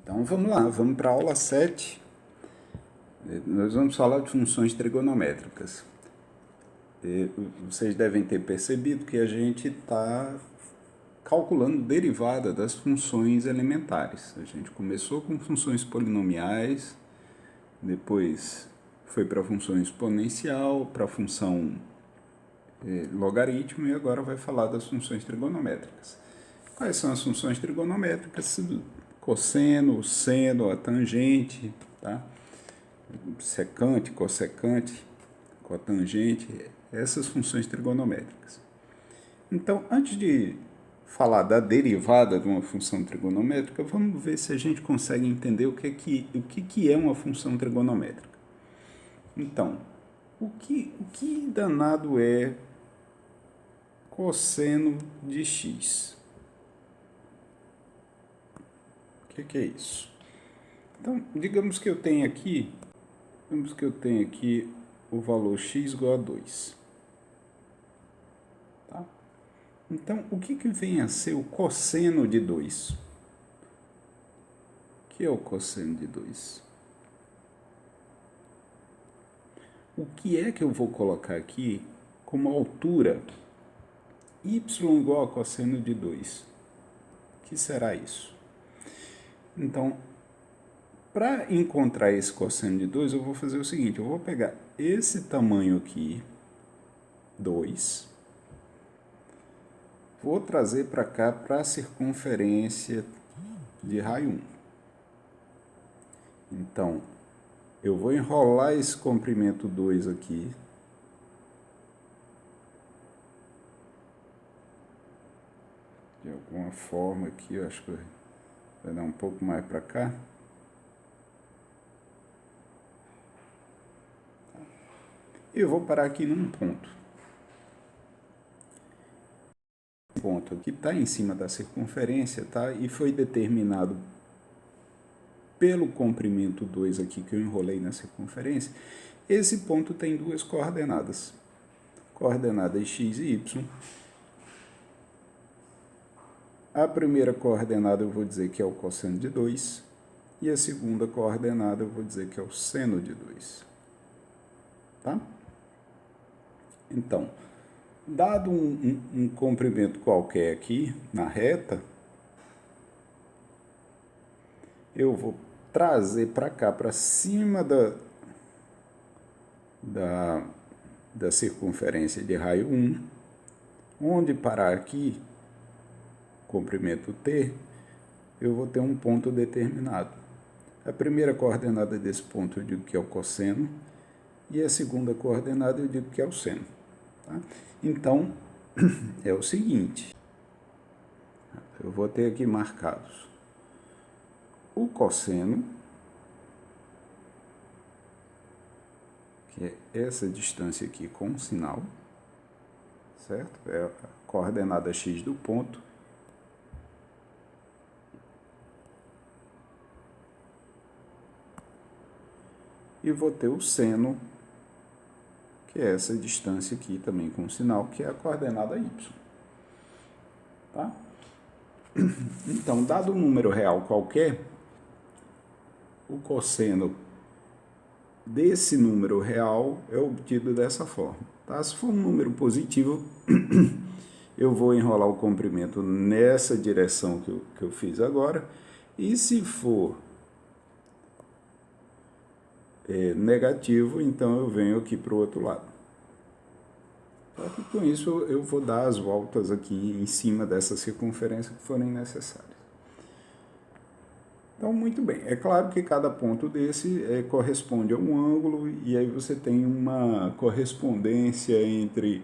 Então vamos lá, vamos para a aula 7. Nós vamos falar de funções trigonométricas. Vocês devem ter percebido que a gente está calculando derivada das funções elementares. A gente começou com funções polinomiais, depois foi para a função exponencial, para a função logaritmo e agora vai falar das funções trigonométricas. Quais são as funções trigonométricas? Cosseno, seno, a tangente, tá? Secante, cossecante, cotangente, essas funções trigonométricas. Então, antes de falar da derivada de uma função trigonométrica, vamos ver se a gente consegue entender o que é uma função trigonométrica. Então, o que danado é cosseno de x? O que é isso? Então, digamos que eu tenho aqui o valor x igual a 2. Tá? Então, o que vem a ser o cosseno de 2? O que é o cosseno de 2? O que é que eu vou colocar aqui como altura? Y igual a cosseno de 2. O que será isso? Então, para encontrar esse cosseno de 2, eu vou fazer o seguinte, eu vou pegar esse tamanho aqui, 2, vou trazer para cá para a circunferência de raio 1. Então, eu vou enrolar esse comprimento 2 aqui, de alguma forma aqui, eu acho que vai dar um pouco mais para cá. E eu vou parar aqui num ponto. O ponto aqui está em cima da circunferência, tá? E foi determinado pelo comprimento 2 aqui que eu enrolei na circunferência. Esse ponto tem duas coordenadas. Coordenadas x e y. A primeira coordenada eu vou dizer que é o cosseno de 2. E a segunda coordenada eu vou dizer que é o seno de 2. Tá? Então, dado um comprimento qualquer aqui na reta, eu vou trazer para cá, para cima da circunferência de raio 1, onde parar aqui, comprimento T, eu vou ter um ponto determinado. A primeira coordenada desse ponto eu digo que é o cosseno, e a segunda coordenada eu digo que é o seno. Tá? Então, é o seguinte, eu vou ter aqui marcados o cosseno, que é essa distância aqui com um sinal, certo? É a coordenada x do ponto. E vou ter o seno, que é essa distância aqui também com um sinal, que é a coordenada y. Tá? Então, dado um número real qualquer, o cosseno desse número real é obtido dessa forma. Tá? Se for um número positivo, eu vou enrolar o comprimento nessa direção que eu fiz agora. E se for negativo, então eu venho aqui para o outro lado. Só que com isso eu vou dar as voltas aqui em cima dessa circunferência que forem necessárias. Então, muito bem. É claro que cada ponto desse corresponde a um ângulo e aí você tem uma correspondência entre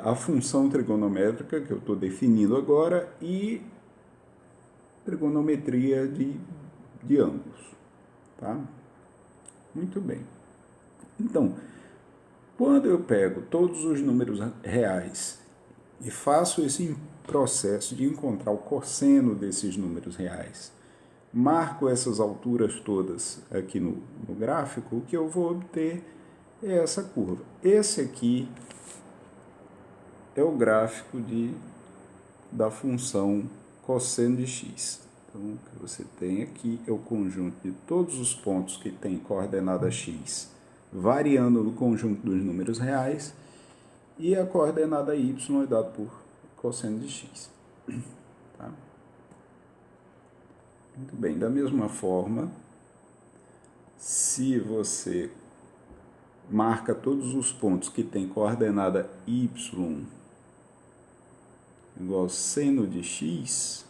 a função trigonométrica que eu estou definindo agora e trigonometria de ângulos. Tá? Muito bem. Então, quando eu pego todos os números reais e faço esse processo de encontrar o cosseno desses números reais, marco essas alturas todas aqui no gráfico, o que eu vou obter é essa curva. Esse aqui é o gráfico da função cosseno de x. Então, o que você tem aqui é o conjunto de todos os pontos que tem coordenada x variando no conjunto dos números reais, e a coordenada y é dada por cosseno de x. Tá? Muito bem, da mesma forma, se você marca todos os pontos que tem coordenada y igual seno de x,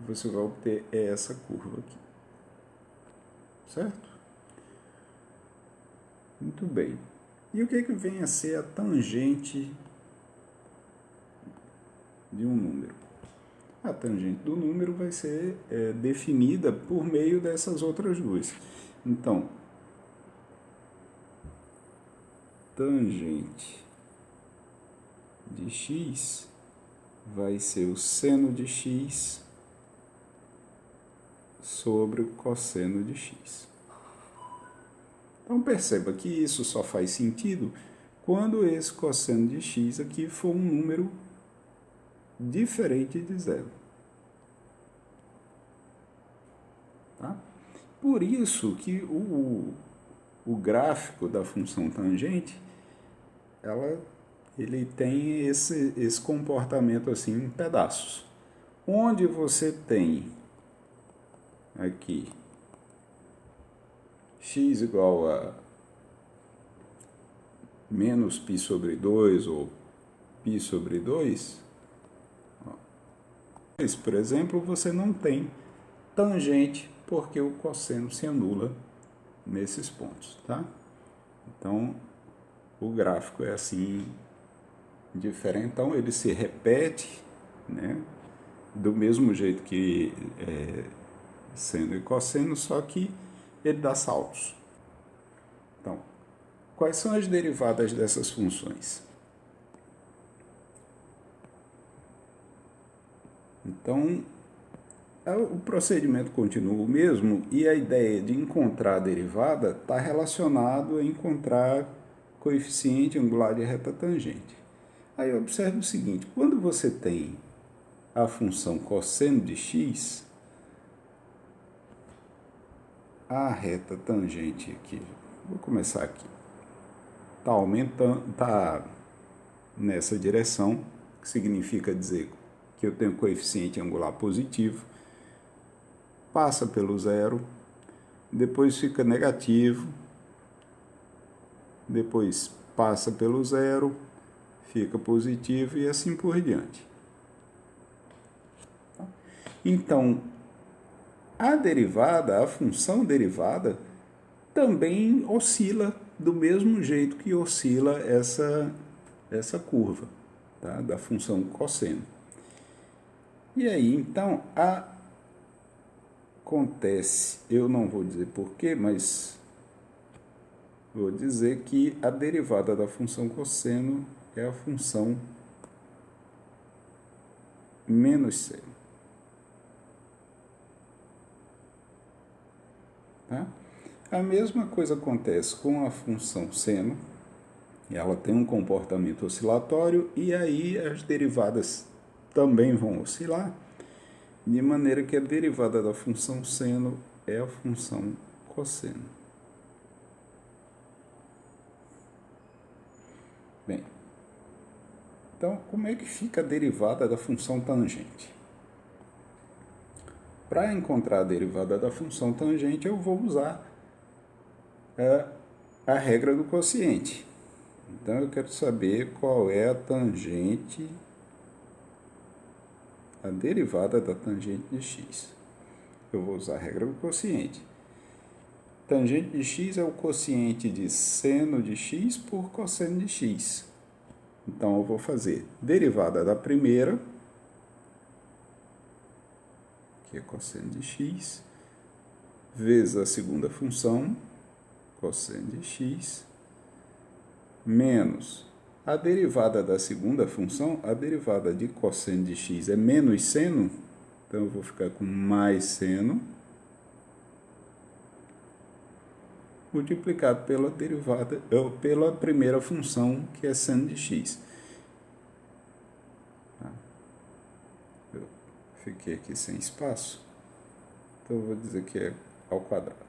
você vai obter essa curva aqui. Certo? Muito bem. E o que vem a ser a tangente de um número? A tangente do número vai ser definida por meio dessas outras duas. Então, tangente de x vai ser o seno de x sobre o cosseno de x. Então, perceba que isso só faz sentido quando esse cosseno de x aqui for um número diferente de zero. Tá? Por isso que o gráfico da função tangente, ele tem esse comportamento assim em pedaços. Onde você tem aqui x igual a menos π sobre 2 ou π sobre 2, por exemplo, você não tem tangente porque o cosseno se anula nesses pontos, tá? Então, o gráfico é assim, diferentão, ele se repete, né? Do mesmo jeito que seno e cosseno, só que ele dá saltos. Então, quais são as derivadas dessas funções? Então, o procedimento continua o mesmo e a ideia de encontrar a derivada está relacionado a encontrar coeficiente angular de reta tangente. Aí observe o seguinte, quando você tem a função cosseno de x, a reta tangente aqui, vou começar aqui, está aumentando, está nessa direção, que significa dizer que eu tenho coeficiente angular positivo, passa pelo zero, depois fica negativo, depois passa pelo zero, fica positivo e assim por diante. Então, a derivada, a função derivada, também oscila do mesmo jeito que oscila essa curva, tá? Da função cosseno. E aí, então, acontece, eu não vou dizer porquê, mas vou dizer que a derivada da função cosseno é a função menos seno. Tá? A mesma coisa acontece com a função seno, ela tem um comportamento oscilatório e aí as derivadas também vão oscilar, de maneira que a derivada da função seno é a função cosseno. Bem, então como é que fica a derivada da função tangente? Para encontrar a derivada da função tangente, eu vou usar a regra do quociente. Então, eu quero saber qual é a tangente, a derivada da tangente de x. Eu vou usar a regra do quociente. Tangente de x é o quociente de seno de x por cosseno de x. Então, eu vou fazer derivada da primeira, que é cosseno de x, vezes a segunda função, cosseno de x, menos a derivada da segunda função, a derivada de cosseno de x é menos seno, então eu vou ficar com mais seno, multiplicado pela derivada, pela primeira função, que é seno de x. fiquei aqui sem espaço, então eu vou dizer que é ao quadrado.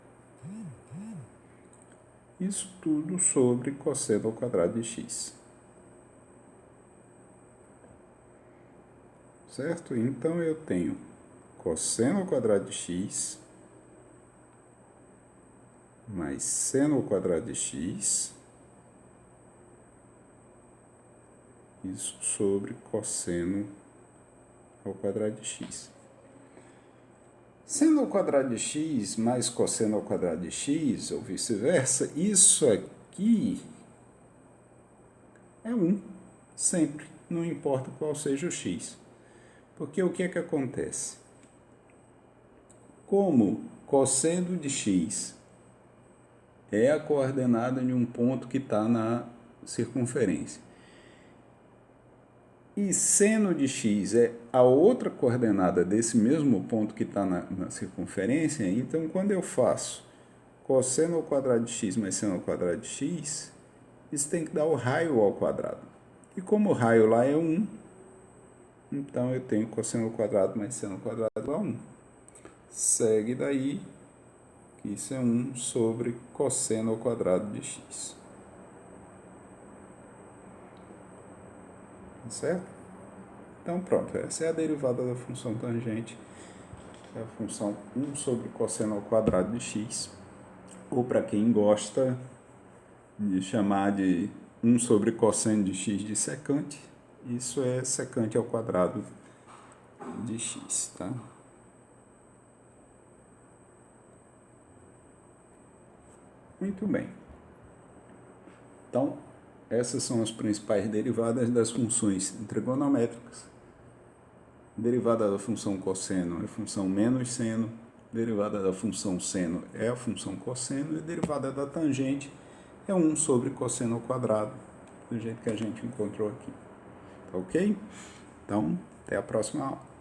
Isso tudo sobre cosseno ao quadrado de x. Certo? Então eu tenho cosseno ao quadrado de x mais seno ao quadrado de x, isso sobre cosseno ao quadrado de x. Seno ao quadrado de x mais cosseno ao quadrado de x, ou vice-versa, isso aqui é 1, sempre, não importa qual seja o x. Porque o que é que acontece? Como cosseno de x é a coordenada de um ponto que está na circunferência, e seno de x é a outra coordenada desse mesmo ponto que está na circunferência, então quando eu faço cosseno ao quadrado de x mais seno ao quadrado de x, isso tem que dar o raio ao quadrado. E como o raio lá é 1, então eu tenho cosseno ao quadrado mais seno ao quadrado igual a 1. Segue daí que isso é 1 sobre cosseno ao quadrado de x. Certo? Então pronto, essa é a derivada da função tangente, é a função 1 sobre cosseno ao quadrado de x, ou para quem gosta de chamar de 1 sobre cosseno de x de secante, isso é secante ao quadrado de x, tá? Muito bem. Então, essas são as principais derivadas das funções trigonométricas. Derivada da função cosseno é a função menos seno, derivada da função seno é a função cosseno, e derivada da tangente é 1 sobre cosseno ao quadrado, do jeito que a gente encontrou aqui. Tá ok? Então, até a próxima aula.